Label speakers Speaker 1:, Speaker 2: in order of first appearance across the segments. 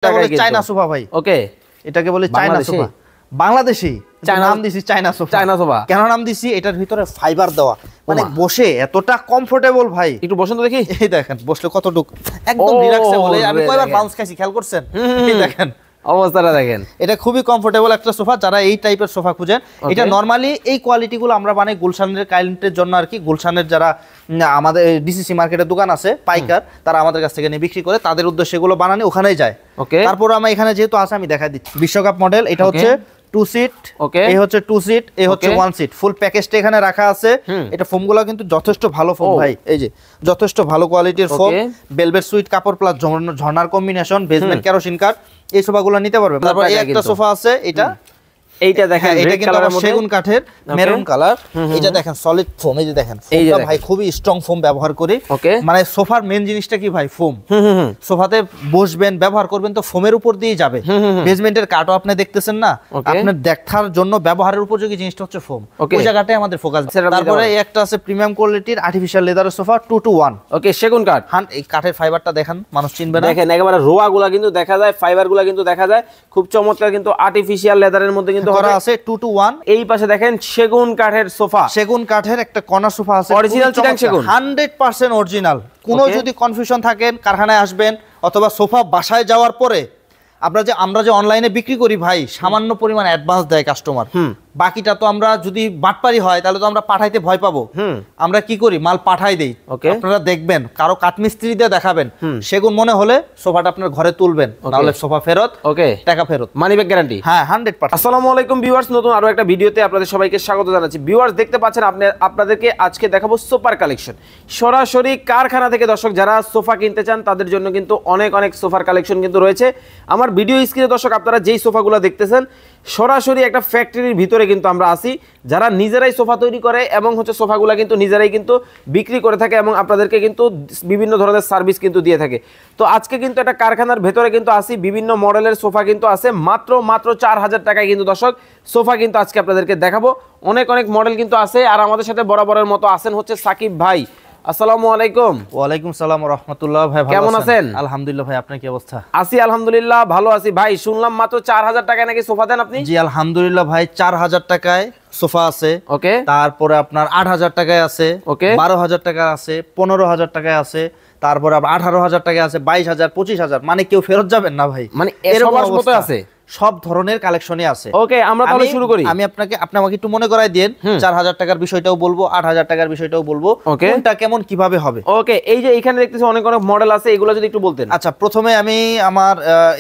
Speaker 1: China sofa ভাই। ওকে, এটাকে বলে চায়না সোফা। বাংলাদেশি নাম দিছি চায়না সোফা। চায়না সোফা কেন নাম দিছি? এটার ভিতরে ফাইবার দেওয়া, মানে বসে এতটা কমফোর্টেবল ভাই। একটু বসেন তো দেখি। এই দেখেন বসলে কতটুকু একদম রিল্যাক্সে বলে। আমি কয়বার বাউন্স খাইছি খেয়াল করছেন? এই দেখেন অবস্থাটা দেখেন। এটা খুবই কমফোর্টেবল একটা সোফা। যারা এই টাইপের সোফা খুঁজেন, এটা নরমালি এই কোয়ালিটিগুলো আমরা বানাই গুলশানের ক্লায়েন্টের জন্য আর কি। গুলশানের যারা আমাদের ডিসিসি মার্কেটের দোকান আছে পাইকার, তারা আমাদের কাছ থেকে নিয়ে বিক্রি করে, তাদের উদ্দেশ্যে এগুলো বানানি ওখানেই যায়। তারপর আমরা এখানে যেহেতু আছে আমি দেখাই দিচ্ছি। বিশ্বকাপ মডেল, এটা হচ্ছে 2 সিট, এই হচ্ছে 2 সিট, এই হচ্ছে 1 সিট। ফুল প্যাকেজটা এখানে রাখা আছে। এটা ফোমগুলো কিন্তু যথেষ্ট ভালো ফোম ভাই। এই যে যথেষ্ট ভালো কোয়ালিটির ফোম, ভেলভেট সুইট কাপড় প্লাস ঝর্ণার কম্বিনেশন, বেসমেন্ট কেরোসিন কাঠ, এই সোফাগুলো নিতে পারবে। তারপর এই একটা সোফা আছে, এইটা দেখেন, এটা কিন্তু সেগুন কাঠের মেরুন কালার। এটা দেখেন সলিড ফোম। এই যে দেখেন ফোমটা ভাই খুবই স্ট্রং ফোম ব্যবহার করি। মানে সোফার মেইন জিনিসটা কি ভাই? ফোম। সোফাতে বসবেন ব্যবহার করবেন তো ফোমের উপর দিয়ে যাবে। বেসমেন্টের কাঠও আপনি দেখতেছেন না, আপনার দেখার জন্য ব্যবহারের উপযোগী জিনিসটা হচ্ছে ফোম। ওই জায়গাটাই আমাদের ফোকাস। তারপরে এই একটা আছে প্রিমিয়াম কোয়ালিটির আর্টিফিশিয়াল লেদারের সোফা 2 to 1। ওকে, সেগুন কাঠ। এই কাঠের ফাইবারটা দেখেন, মানুষ চিনবে না। দেখেন একেবারে রোয়াগুলা কিন্তু দেখা যায়, ফাইবারগুলা কিন্তু দেখা যায়, খুব চমৎকার। কিন্তু আর্টিফিশিয়াল লেদারের মধ্যে কিন্তু করা আছে 2 to 1। এই পাশে দেখেন সেগুন কাঠের সোফা, সেগুন কাঠের একটা কর্নার সোফা আছে, অরিজিনাল চিটাং সেগুন, 100% অরিজিনাল। কোনো যদি কনফিউশন থাকেন কারখানায় আসবেন, অথবা সোফা বাসায় যাওয়ার পরে আমরা যে অনলাইনে বিক্রি করি ভাই, সামান্য পরিমাণ অ্যাডভান্স দেয় কাস্টমার, বাকিটা তো আমরা যদি বাটপারি হয় তাহলে তো আমরা পাঠাইতে ভয় পাবো। আমরা কি করি, মাল পাঠাই দেই। আপনারা দেখবেন কারো কাঠমিস্ত্রি দিয়ে দেখাবেন, সেগুন মনে হলে সোফাটা আপনার ঘরে তুলবেন, নাহলে সোফা ফেরত, টাকা ফেরত, মানি ব্যাক গ্যারান্টি। হ্যাঁ, 100%। আসসালামু আলাইকুম ভিউয়ার্স, নতুন আরো একটা ভিডিওতে আপনাদের সবাইকে স্বাগত জানাচ্ছি। ভিউয়ার্স দেখতে পাচ্ছেন আপনাদেরকে আজকে দেখাবো সোফার কালেকশন, সরাসরি কারখানা থেকে। দর্শক যারা সোফা কিনতে চান তাদের জন্য কিন্তু অনেক সোফার কালেকশন কিন্তু রয়েছে। আমার ভিডিও স্ক্রিনে দর্শক আপনারা যেই সোফাগুলো দেখতেছেন, সরাসরি একটা ফ্যাক্টরির ভিতরে কিন্তু আমরা আসি, যারা নিজেরাই সোফা তৈরি করে এবং হচ্ছে সোফাগুলো কিন্তু নিজেরাই কিন্তু বিক্রি করে থাকে এবং আপনাদেরকে কিন্তু বিভিন্ন ধরনের সার্ভিস কিন্তু দিয়ে থাকে। তো আজকে কিন্তু একটা কারখানার ভেতরে কিন্তু আসি, বিভিন্ন মডেলের সোফা কিন্তু আছে মাত্র 4000 টাকায় কিন্তু দর্শক সোফা কিন্তু আজকে আপনাদেরকে দেখাবো। অনেক মডেল কিন্তু আছে। আর আমাদের সাথে বরাবরের মতো আছেন হচ্ছে সাকিব ভাই। আসসালামু আলাইকুম। ওয়ালাইকুম সালাম ওয়া রাহমাতুল্লাহ। ভাই কেমন আছেন? আলহামদুলিল্লাহ ভাই, আপনার কি অবস্থা? আছি আলহামদুলিল্লাহ, ভালো আছি ভাই। শুনলাম মাত্র 4000 টাকায় নাকি সোফা দেন আপনি? জি আলহামদুলিল্লাহ ভাই, 4000 টাকায় সোফা আছে। ওকে, তারপরে আপনার 8000 টাকায় আছে, 12000 টাকা আছে, 15000 টাকায় আছে, তারপরে 18000 টাকায় আছে, 22000, 25000। মানে কেউ ফেরত যাবেন না ভাই, মানে এরকম অবস্থা আছে। সব ধরনের কালেকশনে আছে। ওকে, আমরা তাহলে শুরু করি। আপনি আমাকে একটু মনে করাই দেন, 4000 টাকার বিষয়টাও বলবো, 8000 টাকার বিষয়টাও বলবো, কোনটা কেমন কিভাবে হবে। ওকে, এই যে এখানে দেখতেছি অনেক মডেল আছে, এগুলো যদি একটু বলতেন। আচ্ছা, প্রথমে আমি আমার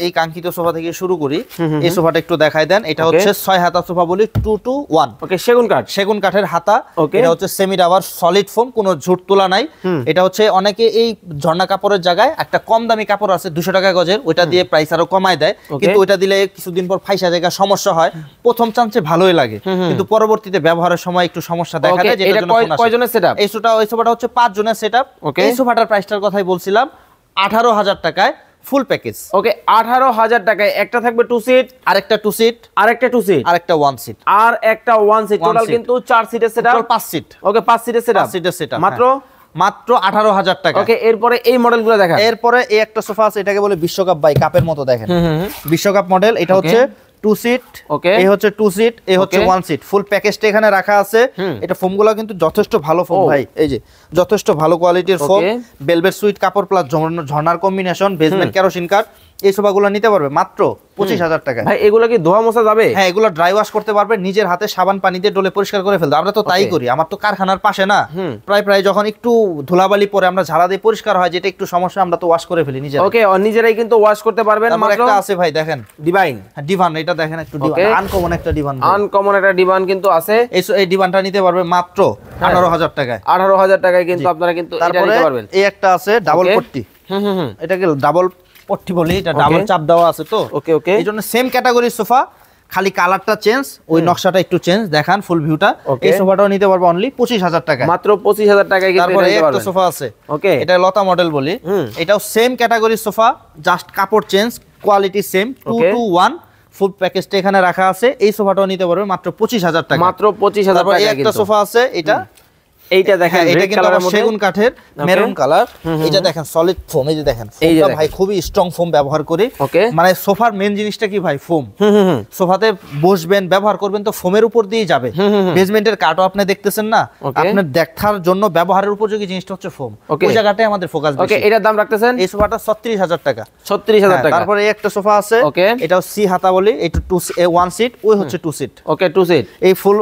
Speaker 1: এই কাঙ্ক্ষিত সোফা থেকে শুরু করি। এই সোফাটা একটু দেখাই দেন। এটা হচ্ছে 6 হাতা সোফা বলি, 2 to 1। ওকে, সেগুন কাঠের হাতা। এটা হচ্ছে সেমি রাবার সলিড ফোম, কোনো ঝুট তোলা নাই। এটা হচ্ছে অনেকে এই ঝর্ণা কাপড়ের জায়গায় একটা কম দামি কাপড় আছে 200 টাকা গজের, ওইটা দিয়ে প্রাইস আরো কমায় দেয়, কিন্তু ওইটা দিলে কিছুদিন পর ফাইসা জায়গা সমস্যা হয়। প্রথম চান্সে ভালোই লাগে, কিন্তু পরবর্তীতে ব্যবহারের সময় একটু সমস্যা দেখা যায়। যেটা কয়জনের সেটআপ? এই সোফাটা হচ্ছে 5 জনের সেটআপ। এই সোফাটার প্রাইসটার কথাই বলছিলাম, 18000 টাকায় ফুল প্যাকেজ। ওকে, 18000 টাকায় একটা থাকবে 2 সিট, আরেকটা 2 সিট, আরেকটা 2 সিট, আরেকটা 1 সিট, আর একটা 1 সিট। টোটাল কিন্তু 4 সিটের সেটআপ, 5 সিট। ওকে, 5 সিটের সেটআপ মাত্র 18000 টাকা। ওকে, এরপরে এই মডেলগুলো দেখা। এরপরে এই একটা সোফা আছে, এটাকে বলে বিশ্বকাপ বাই, কাপের মতো দেখেন, বিশ্বকাপ মডেল। এটা হচ্ছে 2 সিট, এই হচ্ছে 2 সিট, এই হচ্ছে 1 সিট। ফুল প্যাকেজটা এখানে রাখা আছে। এটা ফোমগুলো কিন্তু যথেষ্ট ভালো ফোম ভাই। এই যে যথেষ্ট ভালো কোয়ালিটির ফোম, ভেলভেট সুইট কাপড় প্লাস ঝর্ণার কম্বিনেশন, বেসমেন্ট কেরোসিন কাঠ। এই সোফাগুলো নিতে পারবে মাত্র 25000 টাকা। ভাই এগুলো কি ধোয়া মোছা যাবে? হ্যাঁ, এগুলো ড্রাই ওয়াশ করতে পারবে, নিজের হাতে সাবান পানি দিয়ে ডলে পরিষ্কার করে ফেলতে। আমরা তো তাই করি, আমার তো কারখানার পাশে না, প্রায় যখন একটু ধুলাবালি পরে আমরা ঝাড়া দিয়ে পরিষ্কার হয়, যেটা একটু সমস্যা আমরা তো ওয়াশ করে ফেলি নিজেরা। ওকে, নিজেরাই কিন্তু ওয়াশ করতে পারবেন। আমার একটা আছে ভাই, দেখেন ডিভাইন। হ্যাঁ, ডিভান, এটা দেখেন একটু আনকমন একটা ডিভান কিন্তু আছে। এই ডিভানটা নিতে পারবে মাত্র 18000 টাকায়। 18000 টাকায় কিন্তু আপনারা কিন্তু এটা নিতে পারবেন। এই একটা আছে ডাবল পট্টি, এটাকে ডাবল পট্টি বলি, এটা ডাবল চাপ দেওয়া আছে তো। ওকে, এইজন্য সেম ক্যাটাগরির সোফা, খালি কালারটা চেঞ্জ, ওই নকশাটা একটু চেঞ্জ। দেখান ফুল ভিউটা। এই সোফাটাও নিতে পারবে অনলি 25000 টাকা, মাত্র 25000 টাকায় কিন্তু নিতে পারবেন। তারপরে একটা সোফা আছে, ওকে, এটা লতা মডেল বলি। এটাও সেম ক্যাটাগরির সোফা, জাস্ট কাপড় চেঞ্জ, কোয়ালিটি সেম, 2 to 1। ফুল প্যাকেজটা এখানে রাখা আছে। এই সোফাটাও নিতে পারবে মাত্র 25000 টাকা, মাত্র 25000 টাকা। একটা সোফা আছে, এটা এইটা দেখেন এটা কিন্তু আবার সেগুন কাঠের মেরুন কালার। এটা দেখেন সলিড ফোম, এই যে দেখেন ফোমটা ভাই খুবই স্ট্রং ফোম ব্যবহার করি। মানে সোফার মেইন জিনিসটা কি ভাই? ফোম। সোফাতে বসবেন ব্যবহার করবেন তো ফোমের উপর দিয়ে যাবে। বেসমেন্টের কাঠও আপনি দেখতেছেন না, আপনার দেখার জন্য ব্যবহারের উপযোগী জিনিসটা হচ্ছে ফোম। ওই জায়গাটায় আমাদের ফোকাস বেশি। ওকে, এটার দাম রাখতেছেন এই সোফাটা 36000 টাকা। 36000 টাকা। তারপরে এই একটা সোফা আছে, এটাও সি হাতা বলি, এটা 1 সিট, ওই হচ্ছে 2 সিট। ওকে, 2 সিট। এই ফুল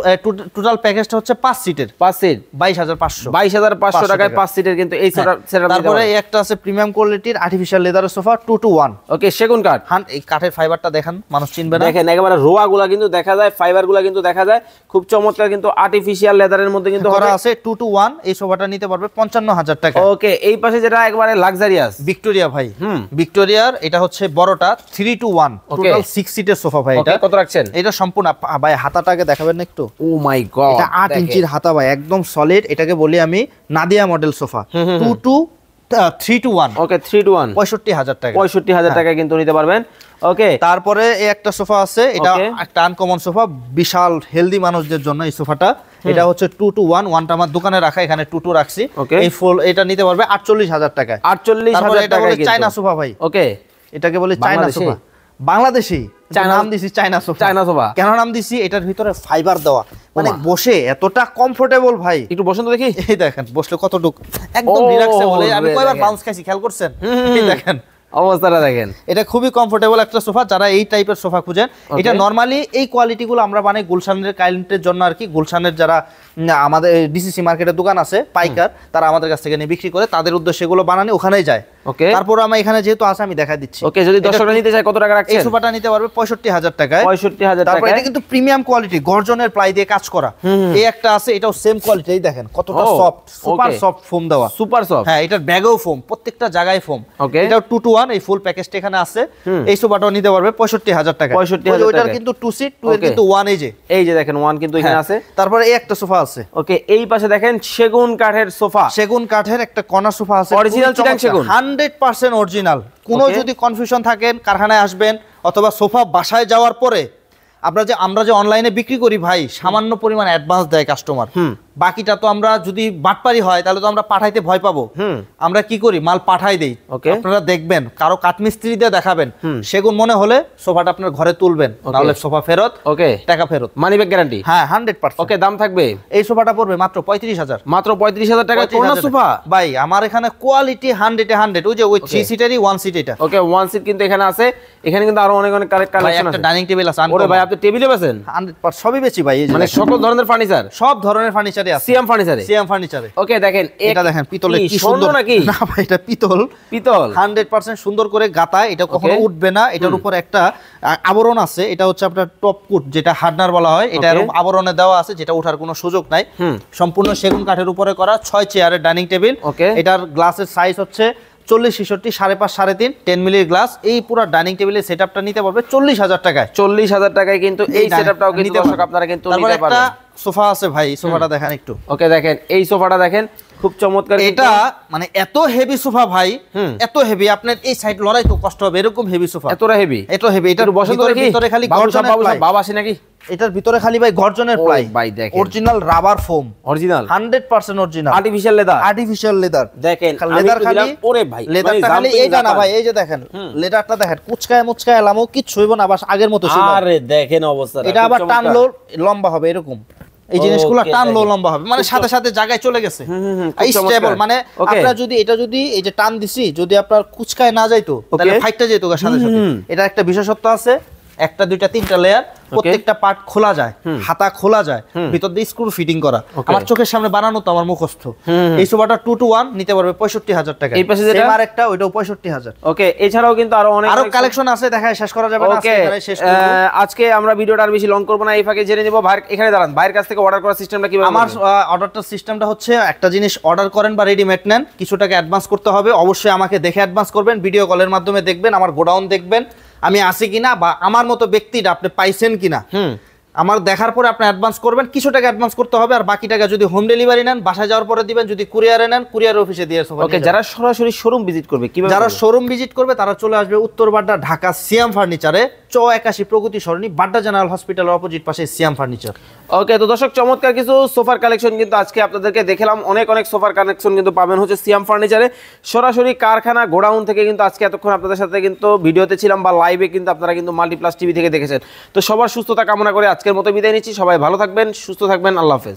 Speaker 1: টোটাল প্যাকেজটা হচ্ছে 5 সিটের। 5 সিট 22500। 22500 টাকায় 5 সিটের কিন্তু এই সেটআপ। তারপরে এই একটা আছে প্রিমিয়াম কোয়ালিটির আর্টিফিশিয়াল লেদারের সোফা 2 to 1। ওকে, সেগুন কাঠ। এই কাঠের ফাইবারটা দেখেন, মানুষ চিনবে না। দেখেন একেবারে রোয়াগুলা কিন্তু দেখা যায়, ফাইবারগুলা কিন্তু দেখা যায়, খুব চমৎকার কিন্তু আর্টিফিশিয়াল লেদারের মধ্যে কিন্তু করা আছে। 2 to 1 এই সোফাটা নিতে পারবে 55000 টাকা। ওকে, এই পাশে যেটা একবারে লাক্সারিয়াস ভিক্টোরিয়া ভাই, ভিক্টোরিয়ার এটা হচ্ছে বড়টা 3 to 1 টোটাল 6 সিটের সোফা ভাই। এটা কত রাখছেন? এটা সম্পূর্ণ ভাই হাতাটাকে দেখাবেন না একটু? ও মাই গড, এটা 8 ইঞ্চির হাতা ভাই, একদম সলিড। এটাকে বলি আমি Nadia model sofa 3 to 1। Okay, 3 to 1 65000 টাকা। 65000 টাকা কিন্তু নিতে পারবেন। ওকে, তারপরে এই একটা সোফা আছে, এটা একটা আনকমন সোফা, বিশাল হেলদি মানুষদের জন্য এই সোফাটা। এটা হচ্ছে 2 to 1, ওয়ানটা আমার দোকানে রাখা, এখানে 2 to রাখছি। এই ফুল এটা নিতে পারবে 48000 টাকা। 48000 টাকা। চায়না সোফা ভাই। ওকে, এটাকে বলি চায়না সোফা, বাংলাদেশি নাম দিছি চায়না সোফা। চায়না সোফা কেন নাম দিছি? এটার ভিতরে ফাইবার দেওয়া, মানে বসে এতটা কমফোর্টেবল ভাই। একটু বসুন তো দেখি। এই দেখেন বসলে কতটুকু একদম রিল্যাক্সে বলে। আমি কয়বার বাউন্স খাইছি খেয়াল করছেন? এই দেখেন অবস্থাটা দেখেন, এটা খুবই কমফোর্টেবল একটা সোফা। যারা এই টাইপের সোফা খুঁজেন, এটা নরমালি এই কোয়ালিটিগুলো আমরা বানাই গুলশানের ক্লায়েন্টের জন্য আর কি। গুলশানের যারা আমাদের ডিসিসি মার্কেটের দোকান আছে পাইকার, তারা আমাদের কাছ থেকে নিয়ে বিক্রি করে, তাদের উদ্দেশ্যে এগুলো বানানি ওখানেই যায়। ওকে, তারপর আমি এখানে যেহেতু আছে আমি দেখাই দিচ্ছি। ওকে, যদি দর্শকরা নিতে চায় কত টাকা রাখছেন? এই সোফাটা নিতে পারবে 65000 টাকায়। 65000 টাকা। তারপর এটা কিন্তু প্রিমিয়াম কোয়ালিটি, গর্জনের প্লাই দিয়ে কাজ করা। এই একটা আছে, এটাও সেম কোয়ালিটি। এই দেখেন কতটা সফট, সুপার সফট ফোম দেওয়া, সুপার সফট। হ্যাঁ, এটার ব্যাগেও ফোম, প্রত্যেকটা জায়গায় ফোম। এটাও 2 to 1 এই ফুল প্যাকেজটা এখানে আছে। এই সোফাটাও নিতে পারবে 65000 টাকা। 65000 টাকা। ওইটার কিন্তু 2 সিট, 2 এর কিন্তু 1, এই যে দেখেন 1 কিন্তু এখানে আছে। তারপরে এই একটা সোফা আছে। ওকে, এই পাশে দেখেন সেগুন কাঠের সোফা, সেগুন কাঠের একটা কর্নার সোফা আছে, অরিজিনাল চিটাং সেগুন, 100% অরিজিনাল। কোনো যদি কনফিউশন থাকেন কারখানায় আসবেন, অথবা সোফা বাসায় যাওয়ার পরে আমরা যে অনলাইনে বিক্রি করি ভাই, সামান্য পরিমাণ অ্যাডভান্স দেয় কাস্টমার, বাকিটা তো আমরা যদি বাটপারি হয় তাহলে তো আমরা পাঠাইতে ভয় পাবো। আমরা কি করি, মাল পাঠাই দেই। আপনারা দেখবেন কারো কাঠমিস্ত্রি দিয়ে দেখাবেন, সেগুন মনে হলে সোফাটা আপনার ঘরে তুলবেন, তাহলে সোফা ফেরত। ওকে, টাকা ফেরত, মানি ব্যাক গ্যারান্টি। হ্যাঁ, 100%। ওকে, দাম থাকবে এই সোফাটা পড়বে মাত্র 35000। মাত্র 35000 টাকা কোন সোফা ভাই? আমার এখানে কোয়ালিটি 100 এ 100। ওই যে ওই 3 সিটারই 1 সিট এটা। ওকে, 1 সিট কিন্তু এখানে আছে। এখানে কিন্তু আরো অনেক কালেকশন আছে। একটা ডাইনিং টেবিল আছে। ওরে ভাই, আপনি টেবিলে বেচেন? 100% সবই বেচি ভাই। মানে সকল ধরনের ফার্নিচার, সব ধরনের ফার্নিচার সিএম ফার্নিচারে। ওকে, দেখেন এটা দেখেন পিতলের, কি সুন্দর নাকি? না ভাই, এটা পিতল 100% সুন্দর করে গাতা, এটা কখনো উঠবে না। এটার উপর একটা আবরণ আছে, এটা হচ্ছে আপনার টপ কোট, যেটা হার্ডনার বলা হয়। এটা এরকম আবরণে দেওয়া আছে, যেটা ওঠার কোনো সুযোগ নাই। সম্পূর্ণ সেগুন কাঠের উপরে করা 6 চেয়ারের ডাইনিং টেবিল। এটার গ্লাসের সাইজ হচ্ছে 40, 66, 5.5, 3.5 10 মিলির গ্লাস। এই পুরো ডাইনিং টেবিলের সেটআপটা নিতে পারবে 40000 টাকায়। 40000 টাকায় কিন্তু এই সেটআপটাও কিন্তু দর্শক আপনারা কিন্তু নিতে পারবেন। একটা সোফা আছে ভাই, সোফাটা দেখেন একটু। ওকে, দেখেন এই সোফাটা দেখেন, খুব চমৎকার। এটা মানে এত হেভি সোফা ভাই, এত হেভি আপনার এই সাইড লড়াই তো কষ্ট হবে, এরকম হেভি সোফা, এতটা হেভি, এত হেভি। এটার ভিতরে খালি গর্জনের প্লাই, বাবা আসে নাকি? এটার ভিতরে খালি ভাই গর্জনের প্লাই ভাই, দেখেন original rubber foam, original 100% original, artificial leather. দেখেন লেদার খালি, ওরে ভাই লেদারটা খালি এইটা না ভাই, এই যে দেখেন লেদারটা দেখেন, কুচকায় মুচকায় এলামও কিচ্ছু হইব না, বাস আগের মতো ছিল। আরে দেখেন অবস্থা, এটা আবার টানলো লম্বা হবে এরকম, এই জিনিসগুলো টানলো লম্বা হবে, মানে সাথে সাথে জায়গায় চলে গেছে, স্টেবল। মানে আপনারা যদি এটা যদি এই যে টান দিছি, যদি আপনার কুচকায় না যাইতো তাহলে ফাইটটা যেত সাথে সাথে। এটা একটা বিশেষত্ব আছে, একটা দুইটা তিনটা লেয়ার, প্রত্যেকটা পার্ট খোলা যায়, হাতা খোলা যায়, ভিতর দিয়ে স্ক্রু ফিটিং করা। আমার চোখের সামনে বানানো তো আমার মুখস্থ। এই সোফাটা 2 to 1 নিতে পারবে 65000 টাকা। এই পাশে যেটা আর একটা, ওইটাও 65000। ওকে, এছাড়াও কিন্তু আরো কালেকশন আছে, দেখায় শেষ করা যাবে না। আজকে শেষ করব, আজকে আমরা ভিডিওটা আর বেশি লং করব না। এই ফাঁকে জেনে নিব ভাই এখানে দাঁড়ান, ভাইয়ের কাছ থেকে অর্ডার করার সিস্টেমটা কিভাবে? আমার অর্ডারটার সিস্টেমটা হচ্ছে, একটা জিনিস অর্ডার করেন বা রেডিমেড নেন, কিছু টাকা অ্যাডভান্স করতে হবে। অবশ্যই আমাকে দেখে অ্যাডভান্স করবেন, ভিডিও কলের মাধ্যমে দেখবেন, আমার গোডাউন দেখবেন আমি আছি কিনা, বা আমার মতো ব্যক্তিটা আপনি পাইছেন কিনা। আমার দেখার পরে আপনি অ্যাডভান্স করবেন, কিছু টাকা অ্যাডভান্স করতে হবে, আর বাকি টাকা যদি হোম ডেলিভারি নেন বাসায় যাওয়ার পরে দিবেন, যদি কুরিয়ারে নেন কুরিয়ার অফিসে দিয়ে আসবেন। ওকে, যারা সরাসরি শোরুম ভিজিট করবে কিভাবে? যারা শোরুম ভিজিট করবে তারা চলে আসবে উত্তরবাড্ডা ঢাকা সিয়াম ফার্নিচারে। 81 প্রগতি সরণি বাড্ডা জেনারেল হসপিটালের অপোজিট পাশে সিয়াম ফার্নিচার।
Speaker 2: ওকে, তো দর্শক চমৎকার কিছু সোফার কালেকশন কিন্তু আজকে আপনাদেরকে দেখালাম। অনেক সোফার কালেকশন কিন্তু পাবেন হচ্ছে সিয়াম ফার্নিচারে, সরাসরি কারখানা গোডাউন থেকে। কিন্তু আজকে এতক্ষণ আপনাদের সাথে কিন্তু ভিডিওতে ছিলাম বা লাইভে কিন্তু আপনারা কিন্তু মাল্টিপ্লাস টিভি থেকে দেখেছেন। তো সবার সুস্থতা কামনা করে আজকের মতো বিদায় নিচ্ছি। সবাই ভালো থাকবেন, সুস্থ থাকবেন, আল্লাহ হাফেজ।